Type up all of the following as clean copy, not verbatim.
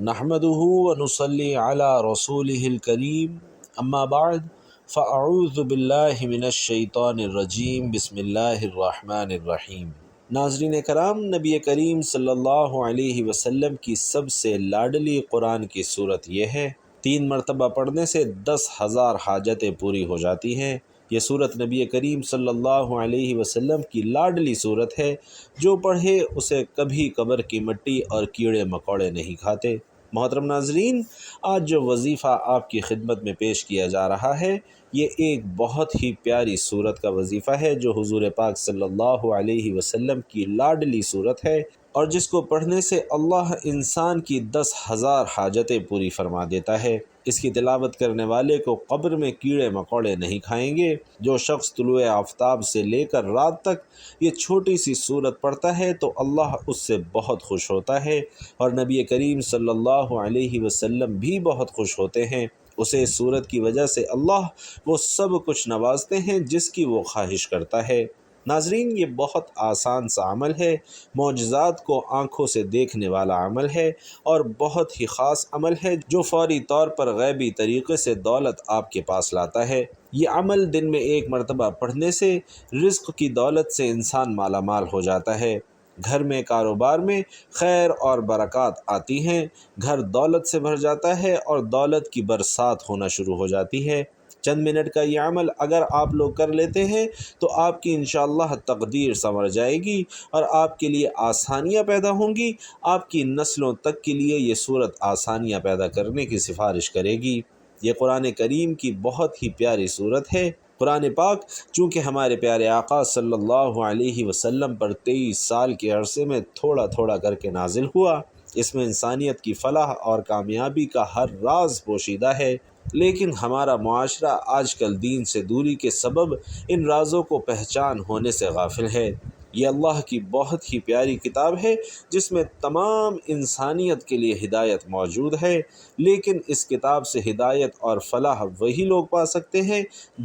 نحمده ونصلي على رسوله الكريم اما بعد فاعوذ باللہ من الشیطان الرجیم بسم اللہ الرحمن الرحیم۔ ناظرین کرام، نبی کریم صلی اللہ علیہ وسلم کی سب سے لاڈلی قرآن کی صورت یہ ہے۔ 3 مرتبہ پڑھنے سے 10,000 حاجتیں پوری ہو جاتی ہیں۔ یہ صورت نبی کریم صلی اللہ علیہ وسلم کی لاڈلی صورت ہے۔ جو پڑھے اسے کبھی قبر کی مٹی اور کیڑے مکوڑے نہیں کھاتے۔ محترم ناظرین، آج جو وظیفہ آپ کی خدمت میں پیش کیا جا رہا ہے، یہ ایک بہت ہی پیاری صورت کا وظیفہ ہے جو حضور پاک صلی اللہ علیہ وسلم کی لاڈلی صورت ہے، اور جس کو پڑھنے سے اللہ انسان کی 10,000 حاجتیں پوری فرما دیتا ہے۔ اس کی تلاوت کرنے والے کو قبر میں کیڑے مکوڑے نہیں کھائیں گے۔ جو شخص طلوع آفتاب سے لے کر رات تک یہ چھوٹی سی صورت پڑھتا ہے تو اللہ اس سے بہت خوش ہوتا ہے، اور نبی کریم صلی اللہ علیہ وسلم بھی بہت خوش ہوتے ہیں۔ اسے اس صورت کی وجہ سے اللہ وہ سب کچھ نوازتے ہیں جس کی وہ خواہش کرتا ہے۔ ناظرین، یہ بہت آسان سا عمل ہے، معجزات کو آنکھوں سے دیکھنے والا عمل ہے، اور بہت ہی خاص عمل ہے جو فوری طور پر غیبی طریقے سے دولت آپ کے پاس لاتا ہے۔ یہ عمل دن میں 1 مرتبہ پڑھنے سے رزق کی دولت سے انسان مالا مال ہو جاتا ہے۔ گھر میں، کاروبار میں خیر اور برکات آتی ہیں، گھر دولت سے بھر جاتا ہے اور دولت کی برسات ہونا شروع ہو جاتی ہے۔ چند منٹ کا یہ عمل اگر آپ لوگ کر لیتے ہیں تو آپ کی انشاءاللہ تقدیر سنور جائے گی، اور آپ کے لیے آسانیاں پیدا ہوں گی۔ آپ کی نسلوں تک کے لیے یہ صورت آسانیاں پیدا کرنے کی سفارش کرے گی۔ یہ قرآن کریم کی بہت ہی پیاری صورت ہے۔ قرآن پاک چونکہ ہمارے پیارے آقا صلی اللہ علیہ وسلم پر 23 سال کے عرصے میں تھوڑا تھوڑا کر کے نازل ہوا، اس میں انسانیت کی فلاح اور کامیابی کا ہر راز پوشیدہ ہے، لیکن ہمارا معاشرہ آج کل دین سے دوری کے سبب ان رازوں کو پہچان ہونے سے غافل ہے۔ یہ اللہ کی بہت ہی پیاری کتاب ہے جس میں تمام انسانیت کے لیے ہدایت موجود ہے، لیکن اس کتاب سے ہدایت اور فلاح وہی لوگ پا سکتے ہیں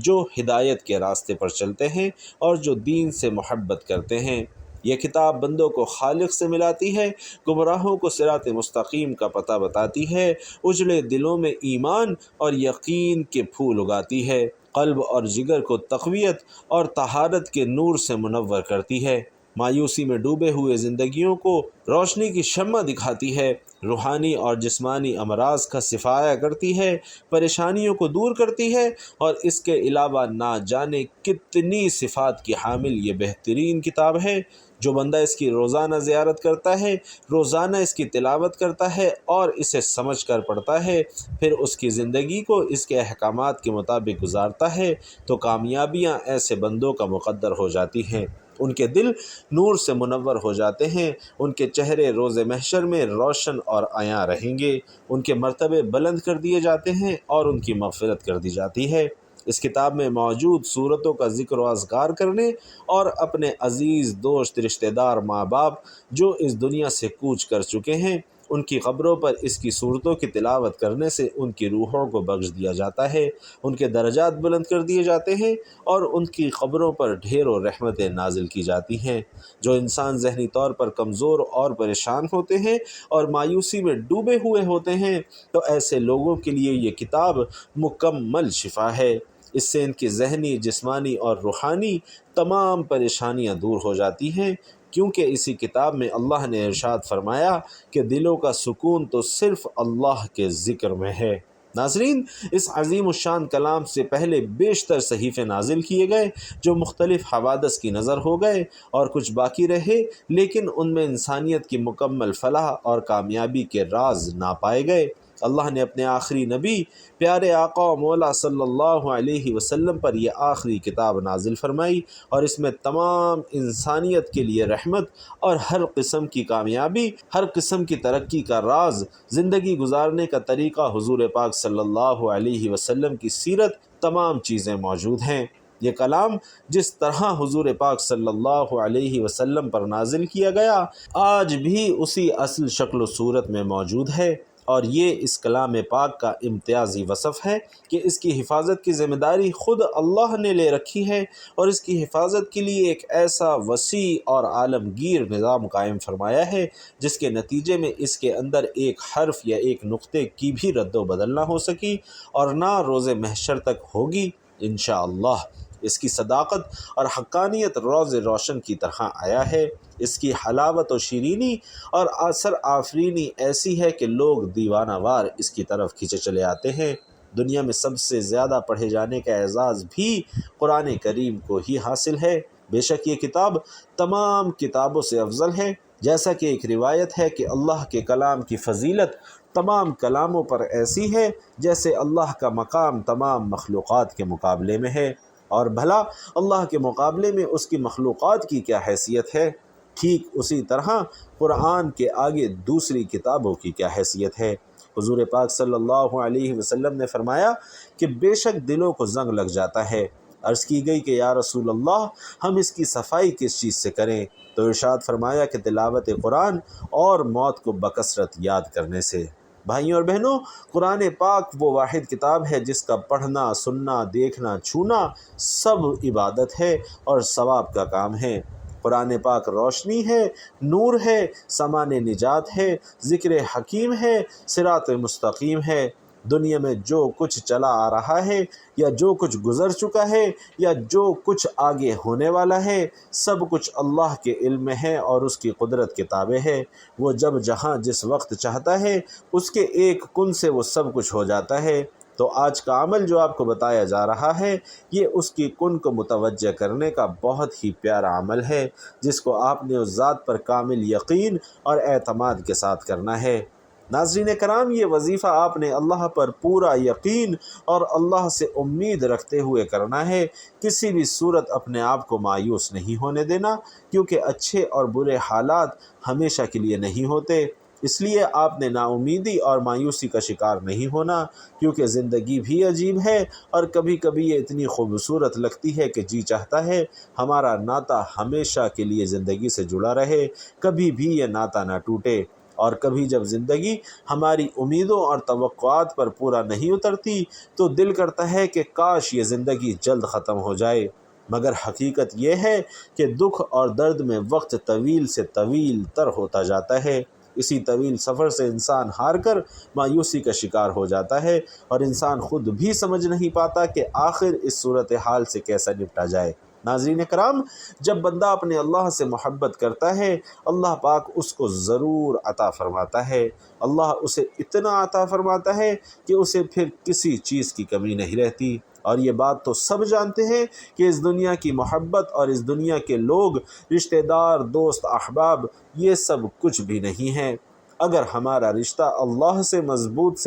جو ہدایت کے راستے پر چلتے ہیں اور جو دین سے محبت کرتے ہیں۔ یہ کتاب بندوں کو خالق سے ملاتی ہے، گمراہوں کو صراط مستقیم کا پتہ بتاتی ہے، اجڑے دلوں میں ایمان اور یقین کے پھول اگاتی ہے، قلب اور جگر کو تقویت اور طہارت کے نور سے منور کرتی ہے، مایوسی میں ڈوبے ہوئے زندگیوں کو روشنی کی شمع دکھاتی ہے، روحانی اور جسمانی امراض کا شفایا کرتی ہے، پریشانیوں کو دور کرتی ہے، اور اس کے علاوہ نہ جانے کتنی صفات کی حامل یہ بہترین کتاب ہے۔ جو بندہ اس کی روزانہ زیارت کرتا ہے، روزانہ اس کی تلاوت کرتا ہے اور اسے سمجھ کر پڑھتا ہے، پھر اس کی زندگی کو اس کے احکامات کے مطابق گزارتا ہے تو کامیابیاں ایسے بندوں کا مقدر ہو جاتی ہیں۔ ان کے دل نور سے منور ہو جاتے ہیں، ان کے چہرے روز محشر میں روشن اور عیاں رہیں گے، ان کے مرتبے بلند کر دیے جاتے ہیں اور ان کی مغفرت کر دی جاتی ہے۔ اس کتاب میں موجود صورتوں کا ذکر و اذکار کرنے اور اپنے عزیز دوست، رشتہ دار، ماں باپ جو اس دنیا سے کوچ کر چکے ہیں، ان کی قبروں پر اس کی صورتوں کی تلاوت کرنے سے ان کی روحوں کو بخش دیا جاتا ہے، ان کے درجات بلند کر دیے جاتے ہیں اور ان کی قبروں پر ڈھیروں رحمتیں نازل کی جاتی ہیں۔ جو انسان ذہنی طور پر کمزور اور پریشان ہوتے ہیں اور مایوسی میں ڈوبے ہوئے ہوتے ہیں تو ایسے لوگوں کے لیے یہ کتاب مکمل شفا ہے۔ اس سے ان کی ذہنی، جسمانی اور روحانی تمام پریشانیاں دور ہو جاتی ہیں، کیونکہ اسی کتاب میں اللہ نے ارشاد فرمایا کہ دلوں کا سکون تو صرف اللہ کے ذکر میں ہے۔ ناظرین، اس عظیم الشان کلام سے پہلے بیشتر صحیفے نازل کیے گئے جو مختلف حوادث کی نظر ہو گئے، اور کچھ باقی رہے لیکن ان میں انسانیت کی مکمل فلاح اور کامیابی کے راز نہ پائے گئے۔ اللہ نے اپنے آخری نبی پیارے آقا و مولا صلی اللہ علیہ وسلم پر یہ آخری کتاب نازل فرمائی، اور اس میں تمام انسانیت کے لیے رحمت اور ہر قسم کی کامیابی، ہر قسم کی ترقی کا راز، زندگی گزارنے کا طریقہ، حضور پاک صلی اللہ علیہ وسلم کی سیرت، تمام چیزیں موجود ہیں۔ یہ کلام جس طرح حضور پاک صلی اللہ علیہ وسلم پر نازل کیا گیا، آج بھی اسی اصل شکل و صورت میں موجود ہے، اور یہ اس کلام پاک کا امتیازی وصف ہے کہ اس کی حفاظت کی ذمہ داری خود اللہ نے لے رکھی ہے، اور اس کی حفاظت کے لیے ایک ایسا وسیع اور عالمگیر نظام قائم فرمایا ہے جس کے نتیجے میں اس کے اندر ایک حرف یا ایک نقطے کی بھی رد و بدل نہ ہو سکی اور نہ روز محشر تک ہوگی انشاءاللہ۔ اس کی صداقت اور حقانیت روز روشن کی طرح آیا ہے۔ اس کی حلاوت و شیرینی اور اثر آفرینی ایسی ہے کہ لوگ دیوانہ وار اس کی طرف کھینچے چلے آتے ہیں۔ دنیا میں سب سے زیادہ پڑھے جانے کا اعزاز بھی قرآن کریم کو ہی حاصل ہے۔ بے شک یہ کتاب تمام کتابوں سے افضل ہے، جیسا کہ ایک روایت ہے کہ اللہ کے کلام کی فضیلت تمام کلاموں پر ایسی ہے جیسے اللہ کا مقام تمام مخلوقات کے مقابلے میں ہے، اور بھلا اللہ کے مقابلے میں اس کی مخلوقات کی کیا حیثیت ہے؟ ٹھیک اسی طرح قرآن کے آگے دوسری کتابوں کی کیا حیثیت ہے؟ حضور پاک صلی اللہ علیہ وسلم نے فرمایا کہ بے شک دلوں کو زنگ لگ جاتا ہے۔ عرض کی گئی کہ یا رسول اللہ، ہم اس کی صفائی کس چیز سے کریں؟ تو ارشاد فرمایا کہ تلاوت قرآن اور موت کو بکثرت یاد کرنے سے۔ بھائیوں اور بہنوں، قرآن پاک وہ واحد کتاب ہے جس کا پڑھنا، سننا، دیکھنا، چھونا سب عبادت ہے اور ثواب کا کام ہے۔ قرآن پاک روشنی ہے، نور ہے، سامان نجات ہے، ذکر حکیم ہے، صراط مستقیم ہے۔ دنیا میں جو کچھ چلا آ رہا ہے یا جو کچھ گزر چکا ہے یا جو کچھ آگے ہونے والا ہے، سب کچھ اللہ کے علم میں ہے اور اس کی قدرت کے تابع ہے۔ وہ جب جہاں جس وقت چاہتا ہے اس کے ایک کن سے وہ سب کچھ ہو جاتا ہے۔ تو آج کا عمل جو آپ کو بتایا جا رہا ہے، یہ اس کی کن کو متوجہ کرنے کا بہت ہی پیارا عمل ہے، جس کو آپ نے اس ذات پر کامل یقین اور اعتماد کے ساتھ کرنا ہے۔ ناظرین کرام، یہ وظیفہ آپ نے اللہ پر پورا یقین اور اللہ سے امید رکھتے ہوئے کرنا ہے۔ کسی بھی صورت اپنے آپ کو مایوس نہیں ہونے دینا، کیونکہ اچھے اور برے حالات ہمیشہ کے لیے نہیں ہوتے۔ اس لیے آپ نے نا امیدی اور مایوسی کا شکار نہیں ہونا، کیونکہ زندگی بھی عجیب ہے اور کبھی کبھی یہ اتنی خوبصورت لگتی ہے کہ جی چاہتا ہے ہمارا ناطہ ہمیشہ کے لیے زندگی سے جڑا رہے، کبھی بھی یہ ناطہ نہ ٹوٹے۔ اور کبھی جب زندگی ہماری امیدوں اور توقعات پر پورا نہیں اترتی تو دل کرتا ہے کہ کاش یہ زندگی جلد ختم ہو جائے، مگر حقیقت یہ ہے کہ دکھ اور درد میں وقت طویل سے طویل تر ہوتا جاتا ہے۔ اسی طویل سفر سے انسان ہار کر مایوسی کا شکار ہو جاتا ہے اور انسان خود بھی سمجھ نہیں پاتا کہ آخر اس صورتحال سے کیسا نپٹا جائے۔ ناظرین کرام، جب بندہ اپنے اللہ سے محبت کرتا ہے، اللہ پاک اس کو ضرور عطا فرماتا ہے۔ اللہ اسے اتنا عطا فرماتا ہے کہ اسے پھر کسی چیز کی کمی نہیں رہتی۔ اور یہ بات تو سب جانتے ہیں کہ اس دنیا کی محبت اور اس دنیا کے لوگ، رشتہ دار، دوست، احباب، یہ سب کچھ بھی نہیں ہے۔ اگر ہمارا رشتہ اللہ سے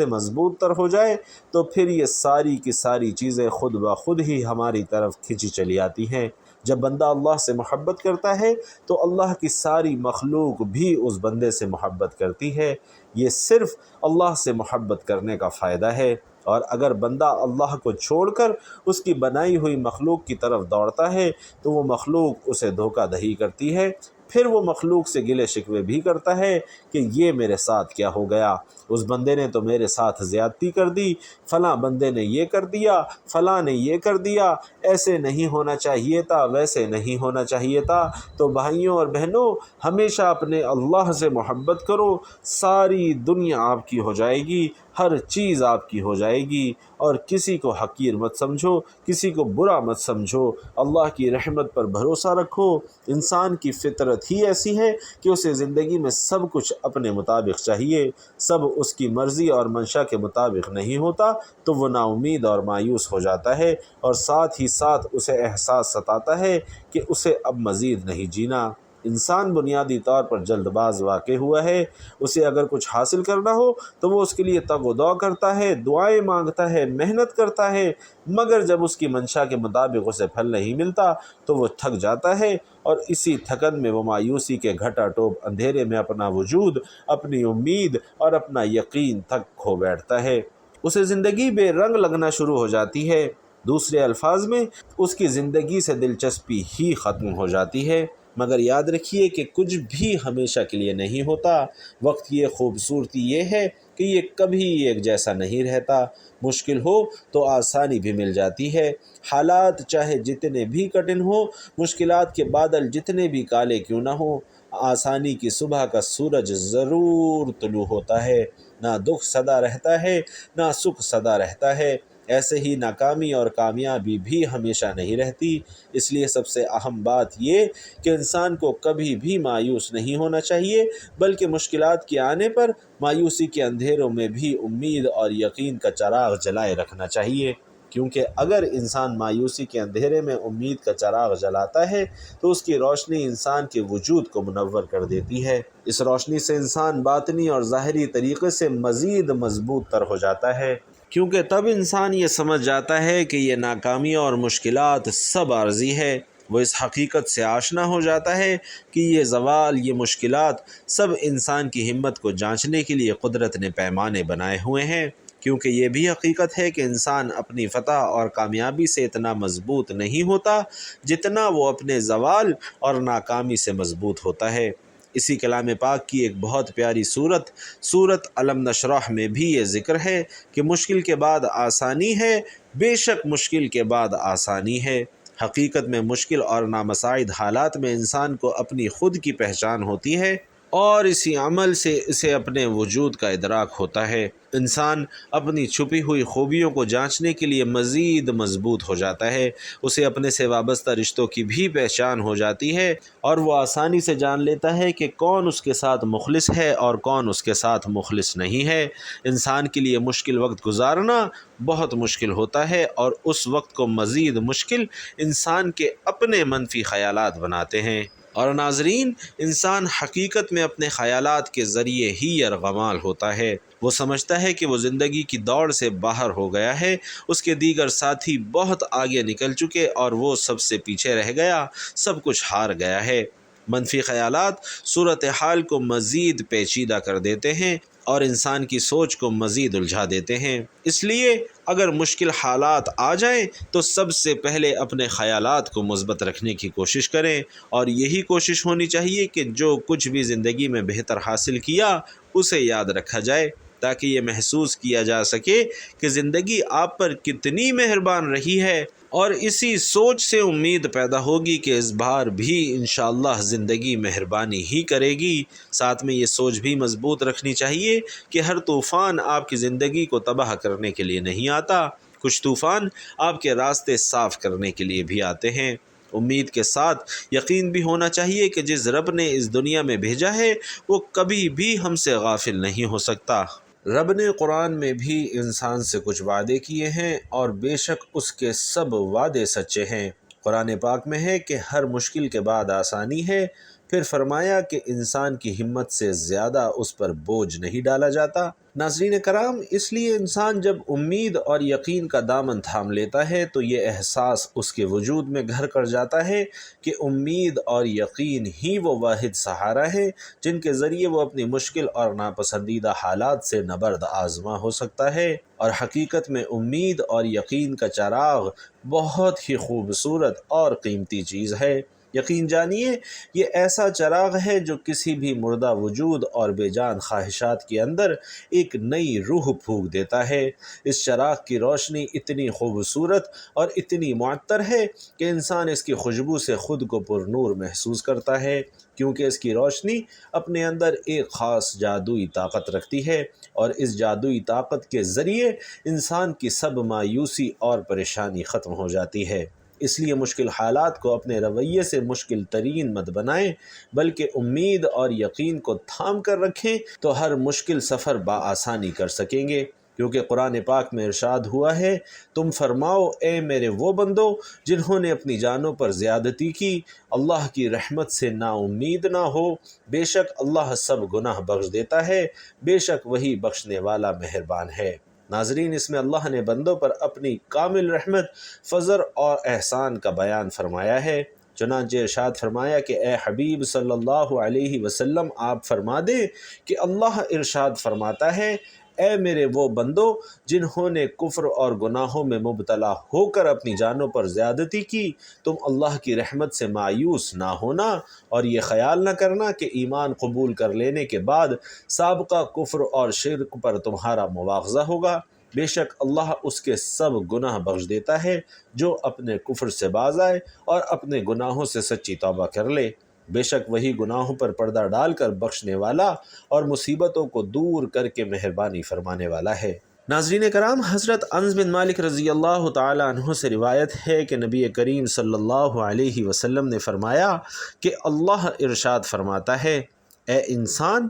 مضبوط تر ہو جائے تو پھر یہ ساری کی ساری چیزیں خود بخود ہی ہماری طرف کھینچی چلی آتی ہیں۔ جب بندہ اللہ سے محبت کرتا ہے تو اللہ کی ساری مخلوق بھی اس بندے سے محبت کرتی ہے۔ یہ صرف اللہ سے محبت کرنے کا فائدہ ہے۔ اور اگر بندہ اللہ کو چھوڑ کر اس کی بنائی ہوئی مخلوق کی طرف دوڑتا ہے تو وہ مخلوق اسے دھوکہ دہی کرتی ہے۔ پھر وہ مخلوق سے گلے شکوے بھی کرتا ہے کہ یہ میرے ساتھ کیا ہو گیا، اس بندے نے تو میرے ساتھ زیادتی کر دی، فلاں بندے نے یہ کر دیا، فلاں نے یہ کر دیا، ایسے نہیں ہونا چاہیے تھا، ویسے نہیں ہونا چاہیے تھا۔ تو بھائیوں اور بہنوں، ہمیشہ اپنے اللہ سے محبت کرو، ساری دنیا آپ کی ہو جائے گی، ہر چیز آپ کی ہو جائے گی، اور کسی کو حقیر مت سمجھو، کسی کو برا مت سمجھو، اللہ کی رحمت پر بھروسہ رکھو۔ انسان کی فطرت ہی ایسی ہے کہ اسے زندگی میں سب کچھ اپنے مطابق چاہیے، سب اس کی مرضی اور منشا کے مطابق نہیں ہوتا تو وہ نا امید اور مایوس ہو جاتا ہے، اور ساتھ ہی ساتھ اسے احساس ستاتا ہے کہ اسے اب مزید نہیں جینا۔ انسان بنیادی طور پر جلد باز واقع ہوا ہے۔ اسے اگر کچھ حاصل کرنا ہو تو وہ اس کے لیے تگ و دو کرتا ہے، دعائیں مانگتا ہے، محنت کرتا ہے، مگر جب اس کی منشا کے مطابق اسے پھل نہیں ملتا تو وہ تھک جاتا ہے، اور اسی تھکن میں وہ مایوسی کے گھٹا ٹوپ اندھیرے میں اپنا وجود، اپنی امید اور اپنا یقین تک کھو بیٹھتا ہے۔ اسے زندگی بے رنگ لگنا شروع ہو جاتی ہے۔ دوسرے الفاظ میں، اس کی زندگی سے دلچسپی ہی ختم ہو جاتی ہے۔ مگر یاد رکھیے کہ کچھ بھی ہمیشہ کے لیے نہیں ہوتا۔ وقت کی ایک خوبصورتی یہ ہے کہ یہ کبھی ایک جیسا نہیں رہتا۔ مشکل ہو تو آسانی بھی مل جاتی ہے۔ حالات چاہے جتنے بھی کٹھن ہوں، مشکلات کے بادل جتنے بھی کالے کیوں نہ ہوں، آسانی کی صبح کا سورج ضرور طلوع ہوتا ہے۔ نہ دکھ سدا رہتا ہے، نہ سکھ سدا رہتا ہے۔ ایسے ہی ناکامی اور کامیابی بھی ہمیشہ نہیں رہتی۔ اس لیے سب سے اہم بات یہ کہ انسان کو کبھی بھی مایوس نہیں ہونا چاہیے، بلکہ مشکلات کے آنے پر مایوسی کے اندھیروں میں بھی امید اور یقین کا چراغ جلائے رکھنا چاہیے، کیونکہ اگر انسان مایوسی کے اندھیرے میں امید کا چراغ جلاتا ہے تو اس کی روشنی انسان کے وجود کو منور کر دیتی ہے۔ اس روشنی سے انسان باطنی اور ظاہری طریقے سے مزید مضبوط تر ہو جاتا ہے، کیونکہ تب انسان یہ سمجھ جاتا ہے کہ یہ ناکامی اور مشکلات سب عارضی ہے۔ وہ اس حقیقت سے آشنا ہو جاتا ہے کہ یہ زوال، یہ مشکلات سب انسان کی ہمت کو جانچنے کے لیے قدرت نے پیمانے بنائے ہوئے ہیں، کیونکہ یہ بھی حقیقت ہے کہ انسان اپنی فتح اور کامیابی سے اتنا مضبوط نہیں ہوتا جتنا وہ اپنے زوال اور ناکامی سے مضبوط ہوتا ہے۔ اسی کلام پاک کی ایک بہت پیاری سورت علم نشرح میں بھی یہ ذکر ہے کہ مشکل کے بعد آسانی ہے، بے شک مشکل کے بعد آسانی ہے۔ حقیقت میں مشکل اور نامساعد حالات میں انسان کو اپنی خود کی پہچان ہوتی ہے اور اسی عمل سے اسے اپنے وجود کا ادراک ہوتا ہے۔ انسان اپنی چھپی ہوئی خوبیوں کو جانچنے کے لیے مزید مضبوط ہو جاتا ہے، اسے اپنے سے وابستہ رشتوں کی بھی پہچان ہو جاتی ہے اور وہ آسانی سے جان لیتا ہے کہ کون اس کے ساتھ مخلص ہے اور کون اس کے ساتھ مخلص نہیں ہے۔ انسان کے لیے مشکل وقت گزارنا بہت مشکل ہوتا ہے اور اس وقت کو مزید مشکل انسان کے اپنے منفی خیالات بناتے ہیں۔ اور ناظرین، انسان حقیقت میں اپنے خیالات کے ذریعے ہی یرغمال ہوتا ہے۔ وہ سمجھتا ہے کہ وہ زندگی کی دوڑ سے باہر ہو گیا ہے، اس کے دیگر ساتھی بہت آگے نکل چکے اور وہ سب سے پیچھے رہ گیا، سب کچھ ہار گیا ہے۔ منفی خیالات صورتحال کو مزید پیچیدہ کر دیتے ہیں اور انسان کی سوچ کو مزید الجھا دیتے ہیں۔ اس لیے اگر مشکل حالات آ جائیں تو سب سے پہلے اپنے خیالات کو مثبت رکھنے کی کوشش کریں، اور یہی کوشش ہونی چاہیے کہ جو کچھ بھی زندگی میں بہتر حاصل کیا اسے یاد رکھا جائے، تاکہ یہ محسوس کیا جا سکے کہ زندگی آپ پر کتنی مہربان رہی ہے، اور اسی سوچ سے امید پیدا ہوگی کہ اس بار بھی انشاءاللہ زندگی مہربانی ہی کرے گی۔ ساتھ میں یہ سوچ بھی مضبوط رکھنی چاہیے کہ ہر طوفان آپ کی زندگی کو تباہ کرنے کے لیے نہیں آتا، کچھ طوفان آپ کے راستے صاف کرنے کے لیے بھی آتے ہیں۔ امید کے ساتھ یقین بھی ہونا چاہیے کہ جس رب نے اس دنیا میں بھیجا ہے وہ کبھی بھی ہم سے غافل نہیں ہو سکتا۔ رب نے قرآن میں بھی انسان سے کچھ وعدے کیے ہیں اور بے شک اس کے سب وعدے سچے ہیں۔ قرآن پاک میں ہے کہ ہر مشکل کے بعد آسانی ہے، پھر فرمایا کہ انسان کی ہمت سے زیادہ اس پر بوجھ نہیں ڈالا جاتا۔ ناظرین کرام، اس لیے انسان جب امید اور یقین کا دامن تھام لیتا ہے تو یہ احساس اس کے وجود میں گھر کر جاتا ہے کہ امید اور یقین ہی وہ واحد سہارا ہے جن کے ذریعے وہ اپنی مشکل اور ناپسندیدہ حالات سے نبرد آزما ہو سکتا ہے۔ اور حقیقت میں امید اور یقین کا چراغ بہت ہی خوبصورت اور قیمتی چیز ہے۔ یقین جانیے، یہ ایسا چراغ ہے جو کسی بھی مردہ وجود اور بے جان خواہشات کے اندر ایک نئی روح پھونک دیتا ہے۔ اس چراغ کی روشنی اتنی خوبصورت اور اتنی معطر ہے کہ انسان اس کی خوشبو سے خود کو پر نور محسوس کرتا ہے، کیونکہ اس کی روشنی اپنے اندر ایک خاص جادوئی طاقت رکھتی ہے، اور اس جادوئی طاقت کے ذریعے انسان کی سب مایوسی اور پریشانی ختم ہو جاتی ہے۔ اس لیے مشکل حالات کو اپنے رویے سے مشکل ترین مت بنائیں، بلکہ امید اور یقین کو تھام کر رکھیں تو ہر مشکل سفر بآسانی کر سکیں گے، کیونکہ قرآن پاک میں ارشاد ہوا ہے، تم فرماؤ اے میرے وہ بندو جنہوں نے اپنی جانوں پر زیادتی کی، اللہ کی رحمت سے نا امید نہ ہو، بے شک اللہ سب گناہ بخش دیتا ہے، بے شک وہی بخشنے والا مہربان ہے۔ ناظرین، اس میں اللہ نے بندوں پر اپنی کامل رحمت، فضل اور احسان کا بیان فرمایا ہے۔ چنانچہ ارشاد فرمایا کہ اے حبیب صلی اللہ علیہ وسلم، آپ فرما دیں کہ اللہ ارشاد فرماتا ہے، اے میرے وہ بندو جنہوں نے کفر اور گناہوں میں مبتلا ہو کر اپنی جانوں پر زیادتی کی، تم اللہ کی رحمت سے مایوس نہ ہونا اور یہ خیال نہ کرنا کہ ایمان قبول کر لینے کے بعد سابقہ کفر اور شرک پر تمہارا مواخذہ ہوگا۔ بے شک اللہ اس کے سب گناہ بخش دیتا ہے جو اپنے کفر سے باز آئے اور اپنے گناہوں سے سچی توبہ کر لے۔ بے شک وہی گناہوں پر پردہ ڈال کر بخشنے والا اور مصیبتوں کو دور کر کے مہربانی فرمانے والا ہے۔ ناظرین کرام، حضرت انس بن مالک رضی اللہ تعالی عنہ سے روایت ہے کہ نبی کریم صلی اللہ علیہ وسلم نے فرمایا کہ اللہ ارشاد فرماتا ہے، اے انسان،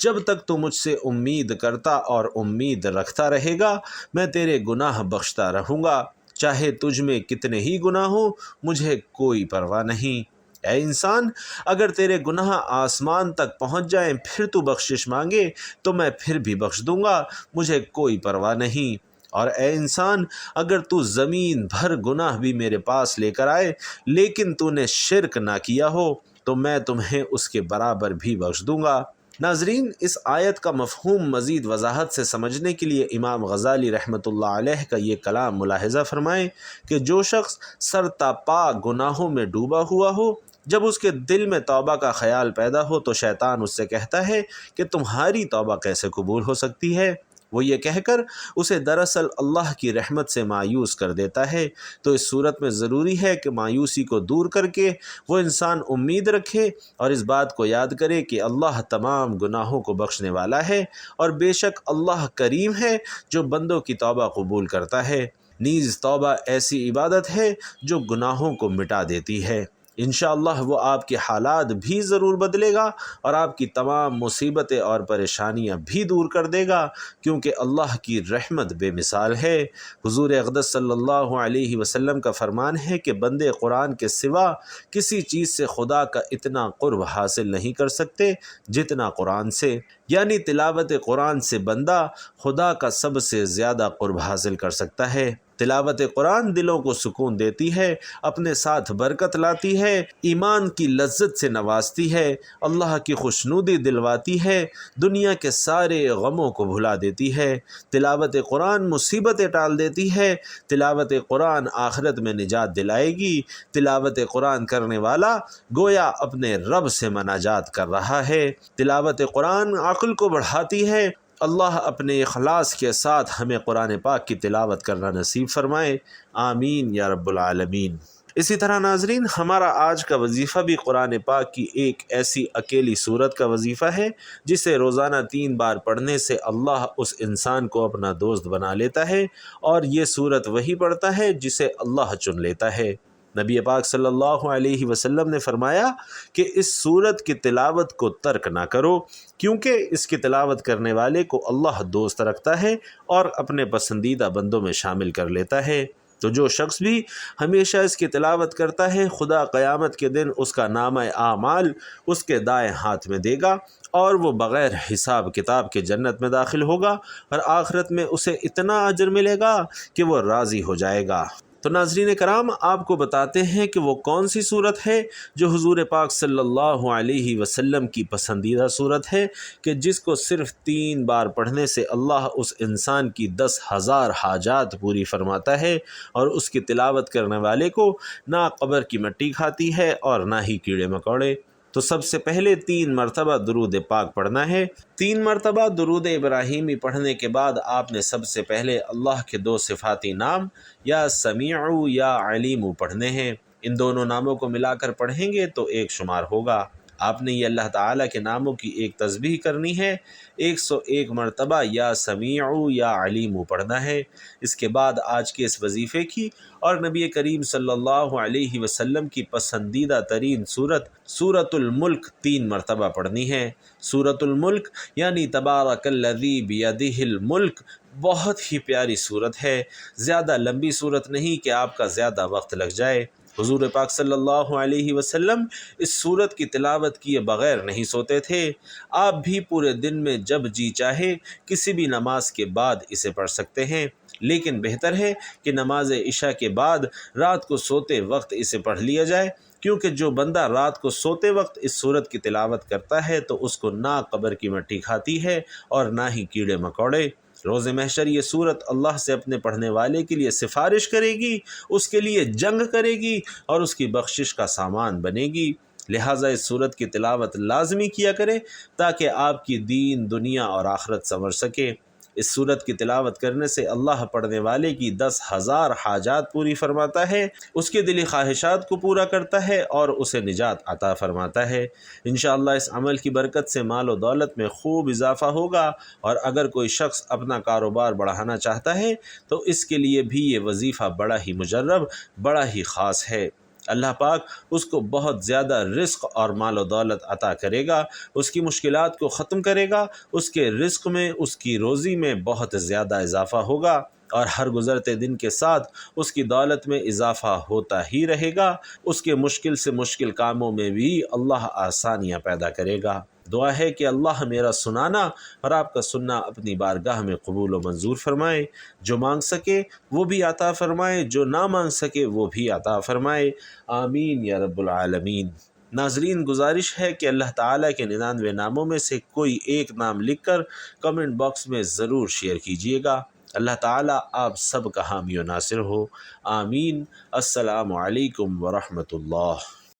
جب تک تو مجھ سے امید کرتا اور امید رکھتا رہے گا میں تیرے گناہ بخشتا رہوں گا، چاہے تجھ میں کتنے ہی گناہ ہوں، مجھے کوئی پرواہ نہیں۔ اے انسان، اگر تیرے گناہ آسمان تک پہنچ جائیں پھر تو بخشش مانگے تو میں پھر بھی بخش دوں گا، مجھے کوئی پرواہ نہیں۔ اور اے انسان، اگر تو زمین بھر گناہ بھی میرے پاس لے کر آئے لیکن تو نے شرک نہ کیا ہو تو میں تمہیں اس کے برابر بھی بخش دوں گا۔ ناظرین، اس آیت کا مفہوم مزید وضاحت سے سمجھنے کے لیے امام غزالی رحمۃ اللہ علیہ کا یہ کلام ملاحظہ فرمائیں کہ جو شخص سر تا پا گناہوں میں ڈوبا ہوا ہو، جب اس کے دل میں توبہ کا خیال پیدا ہو تو شیطان اس سے کہتا ہے کہ تمہاری توبہ کیسے قبول ہو سکتی ہے، وہ یہ کہہ کر اسے دراصل اللہ کی رحمت سے مایوس کر دیتا ہے۔ تو اس صورت میں ضروری ہے کہ مایوسی کو دور کر کے وہ انسان امید رکھے اور اس بات کو یاد کرے کہ اللہ تمام گناہوں کو بخشنے والا ہے اور بے شک اللہ کریم ہے جو بندوں کی توبہ قبول کرتا ہے۔ نیز توبہ ایسی عبادت ہے جو گناہوں کو مٹا دیتی ہے۔ انشاءاللہ وہ آپ کے حالات بھی ضرور بدلے گا اور آپ کی تمام مصیبتیں اور پریشانیاں بھی دور کر دے گا، کیونکہ اللہ کی رحمت بے مثال ہے۔ حضور اقدس صلی اللہ علیہ وسلم کا فرمان ہے کہ بندے قرآن کے سوا کسی چیز سے خدا کا اتنا قرب حاصل نہیں کر سکتے جتنا قرآن سے، یعنی تلاوت قرآن سے بندہ خدا کا سب سے زیادہ قرب حاصل کر سکتا ہے۔ تلاوت قرآن دلوں کو سکون دیتی ہے، اپنے ساتھ برکت لاتی ہے، ایمان کی لذت سے نوازتی ہے، اللہ کی خوشنودی دلواتی ہے، دنیا کے سارے غموں کو بھلا دیتی ہے۔ تلاوت قرآن مصیبتیں ٹال دیتی ہے، تلاوت قرآن آخرت میں نجات دلائے گی۔ تلاوت قرآن کرنے والا گویا اپنے رب سے مناجات کر رہا ہے۔ تلاوت قرآن عقل کو بڑھاتی ہے۔ اللہ اپنے اخلاص کے ساتھ ہمیں قرآن پاک کی تلاوت کرنا نصیب فرمائے، آمین یا رب العالمین۔ اسی طرح ناظرین، ہمارا آج کا وظیفہ بھی قرآن پاک کی ایک ایسی اکیلی سورت کا وظیفہ ہے جسے روزانہ 3 بار پڑھنے سے اللہ اس انسان کو اپنا دوست بنا لیتا ہے، اور یہ سورت وہی پڑھتا ہے جسے اللہ چن لیتا ہے۔ نبی پاک صلی اللہ علیہ وسلم نے فرمایا کہ اس سورت کی تلاوت کو ترک نہ کرو، کیونکہ اس کی تلاوت کرنے والے کو اللہ دوست رکھتا ہے اور اپنے پسندیدہ بندوں میں شامل کر لیتا ہے۔ تو جو شخص بھی ہمیشہ اس کی تلاوت کرتا ہے، خدا قیامت کے دن اس کا نامہ اعمال اس کے دائیں ہاتھ میں دے گا اور وہ بغیر حساب کتاب کے جنت میں داخل ہوگا، اور آخرت میں اسے اتنا اجر ملے گا کہ وہ راضی ہو جائے گا۔ تو ناظرین کرام، آپ کو بتاتے ہیں کہ وہ کون سی صورت ہے جو حضور پاک صلی اللہ علیہ وسلم کی پسندیدہ صورت ہے کہ جس کو صرف 3 بار پڑھنے سے اللہ اس انسان کی 10,000 حاجات پوری فرماتا ہے، اور اس کی تلاوت کرنے والے کو نہ قبر کی مٹی کھاتی ہے اور نہ ہی کیڑے مکوڑے۔ تو سب سے پہلے 3 مرتبہ درود پاک پڑھنا ہے۔ 3 مرتبہ درود ابراہیمی پڑھنے کے بعد آپ نے سب سے پہلے اللہ کے 2 صفاتی نام یا سمیع یا علیم پڑھنے ہیں۔ ان دونوں ناموں کو ملا کر پڑھیں گے تو 1 شمار ہوگا۔ آپ نے یہ اللہ تعالیٰ کے ناموں کی ایک تسبیح کرنی ہے، 101 مرتبہ یا سمیع یا علیم پڑھنا ہے۔ اس کے بعد آج کے اس وظیفے کی اور نبی کریم صلی اللہ علیہ وسلم کی پسندیدہ ترین سورۃ الملک 3 مرتبہ پڑھنی ہے۔ سورۃ الملک یعنی تبارک الذی بیدہ الملک بہت ہی پیاری صورت ہے، زیادہ لمبی صورت نہیں کہ آپ کا زیادہ وقت لگ جائے۔ حضور پاک صلی اللہ علیہ وسلم اس صورت کی تلاوت کیے بغیر نہیں سوتے تھے۔ آپ بھی پورے دن میں جب جی چاہے کسی بھی نماز کے بعد اسے پڑھ سکتے ہیں، لیکن بہتر ہے کہ نماز عشاء کے بعد رات کو سوتے وقت اسے پڑھ لیا جائے، کیونکہ جو بندہ رات کو سوتے وقت اس صورت کی تلاوت کرتا ہے تو اس کو نہ قبر کی مٹی کھاتی ہے اور نہ ہی کیڑے مکوڑے۔ روز محشر یہ صورت اللہ سے اپنے پڑھنے والے کے لیے سفارش کرے گی، اس کے لیے جنگ کرے گی اور اس کی بخشش کا سامان بنے گی۔ لہٰذا اس صورت کی تلاوت لازمی کیا کرے تاکہ آپ کی دین، دنیا اور آخرت سنور سکے۔ اس صورت کی تلاوت کرنے سے اللہ پڑھنے والے کی 10,000 حاجات پوری فرماتا ہے، اس کے دلی خواہشات کو پورا کرتا ہے اور اسے نجات عطا فرماتا ہے۔ انشاءاللہ اس عمل کی برکت سے مال و دولت میں خوب اضافہ ہوگا، اور اگر کوئی شخص اپنا کاروبار بڑھانا چاہتا ہے تو اس کے لیے بھی یہ وظیفہ بڑا ہی مجرب، بڑا ہی خاص ہے۔ اللہ پاک اس کو بہت زیادہ رزق اور مال و دولت عطا کرے گا، اس کی مشکلات کو ختم کرے گا، اس کے رزق میں، اس کی روزی میں بہت زیادہ اضافہ ہوگا، اور ہر گزرتے دن کے ساتھ اس کی دولت میں اضافہ ہوتا ہی رہے گا۔ اس کے مشکل سے مشکل کاموں میں بھی اللہ آسانیاں پیدا کرے گا۔ دعا ہے کہ اللہ میرا سنانا اور آپ کا سننا اپنی بارگاہ میں قبول و منظور فرمائے، جو مانگ سکے وہ بھی عطا فرمائے، جو نہ مانگ سکے وہ بھی عطا فرمائے، آمین یا رب العالمین۔ ناظرین، گزارش ہے کہ اللہ تعالیٰ کے 99 ناموں میں سے کوئی ایک نام لکھ کر کمنٹ باکس میں ضرور شیئر کیجیے گا۔ اللہ تعالیٰ آپ سب کا حامی و ناصر ہو، آمین۔ السلام علیکم ورحمۃ اللہ۔